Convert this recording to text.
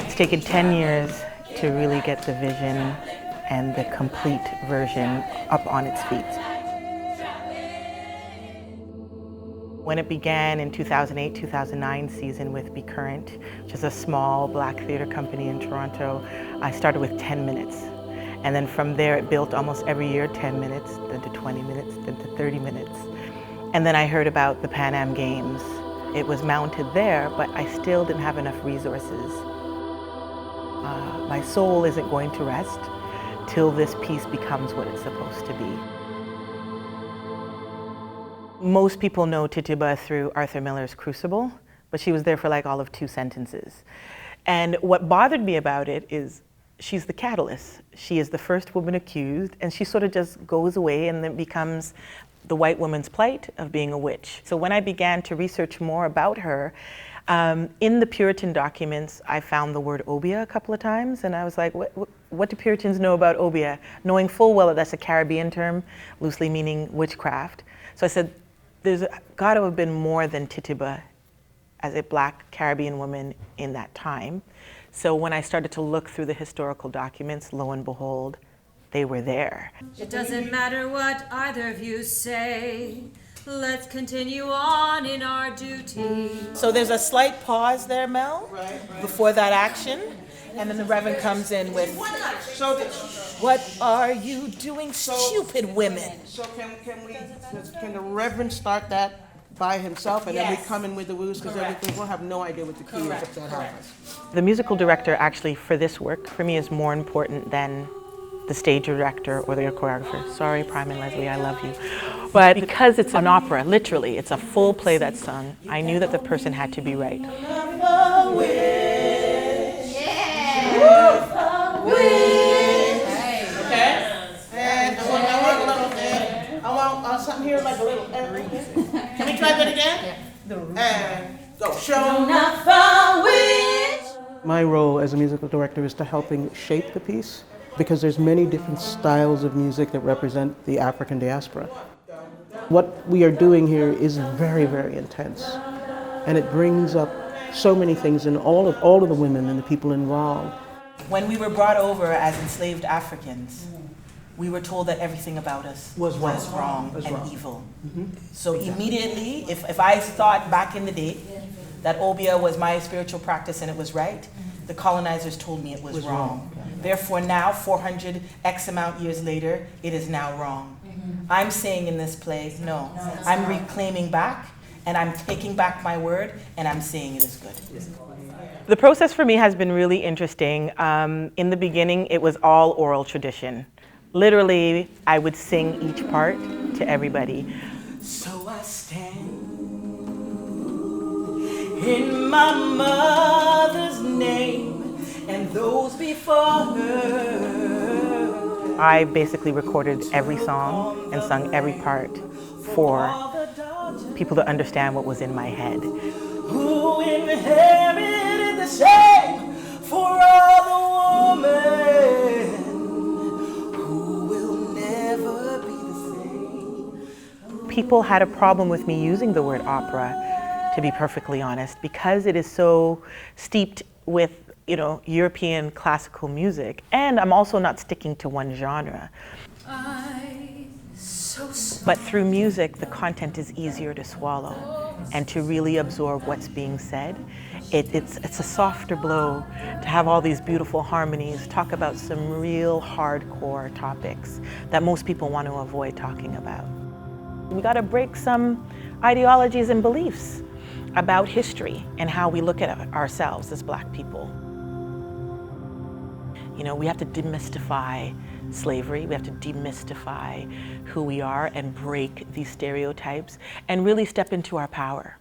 It's taken 10 years to really get the vision and the complete version up on its feet. When it began in 2008-2009 season with Be Current, which is a small black theater company in Toronto, I started with 10 minutes. And then from there it built almost every year, 10 minutes, then to 20 minutes, then to 30 minutes. And then I heard about the Pan Am Games. It was mounted there, but I still didn't have enough resources. My soul isn't going to rest till this piece becomes what it's supposed to be. Most people know Tituba through Arthur Miller's Crucible, but she was there for like all of 2 sentences. And what bothered me about it is she's the catalyst. She is the first woman accused, and she sort of just goes away and then becomes the white woman's plight of being a witch. So when I began to research more about her, in the Puritan documents, I found the word obia a couple of times, and I was like, what do Puritans know about obia? Knowing full well that that's a Caribbean term, loosely meaning witchcraft. So I said, there's got to have been more than Tituba as a black Caribbean woman in that time. So when I started to look through the historical documents, lo and behold, they were there. It doesn't matter what either of you say. Let's continue on in our duty. So there's a slight pause there, Mel, before that action. And then the Reverend comes in with, what are you doing, stupid women? So can the Reverend start that by himself, and then we come in with the woos, because we'll have no idea what the key is if that happens. The musical director actually for this work, for me, is more important than the stage director or the choreographer. Sorry, Prime and Leslie, I love you. But because it's an opera, literally, it's a full play that's sung, I knew that the person had to be right. Something here like a little. Can we try that again? And go. Show not for which. My role as a musical director is to helping shape the piece, because there's many different styles of music that represent the African diaspora. What we are doing here is very, very intense, and it brings up so many things in all of the women and the people involved. When we were brought over as enslaved Africans, we were told that everything about us was wrong and evil. So immediately, if I thought back in the day that obia was my spiritual practice and it was right, the colonizers told me it was wrong. Therefore now, 400 X amount years later, it is now wrong. I'm saying in this play, no, I'm reclaiming back, and I'm taking back my word, and I'm saying it is good. The process for me has been really interesting. In the beginning, it was all oral tradition. Literally, I would sing each part to everybody. So I stand in my mother's name and those before her. I basically recorded every song and sung every part for people to understand what was in my head. Who inherited the shame for all the women? People had a problem with me using the word opera, to be perfectly honest, because it is so steeped with, European classical music, and I'm also not sticking to one genre. But through music, the content is easier to swallow and to really absorb what's being said. It's a softer blow to have all these beautiful harmonies, talk about some real hardcore topics that most people want to avoid talking about. We got to break some ideologies and beliefs about history and how we look at ourselves as Black people. We have to demystify slavery. We have to demystify who we are and break these stereotypes and really step into our power.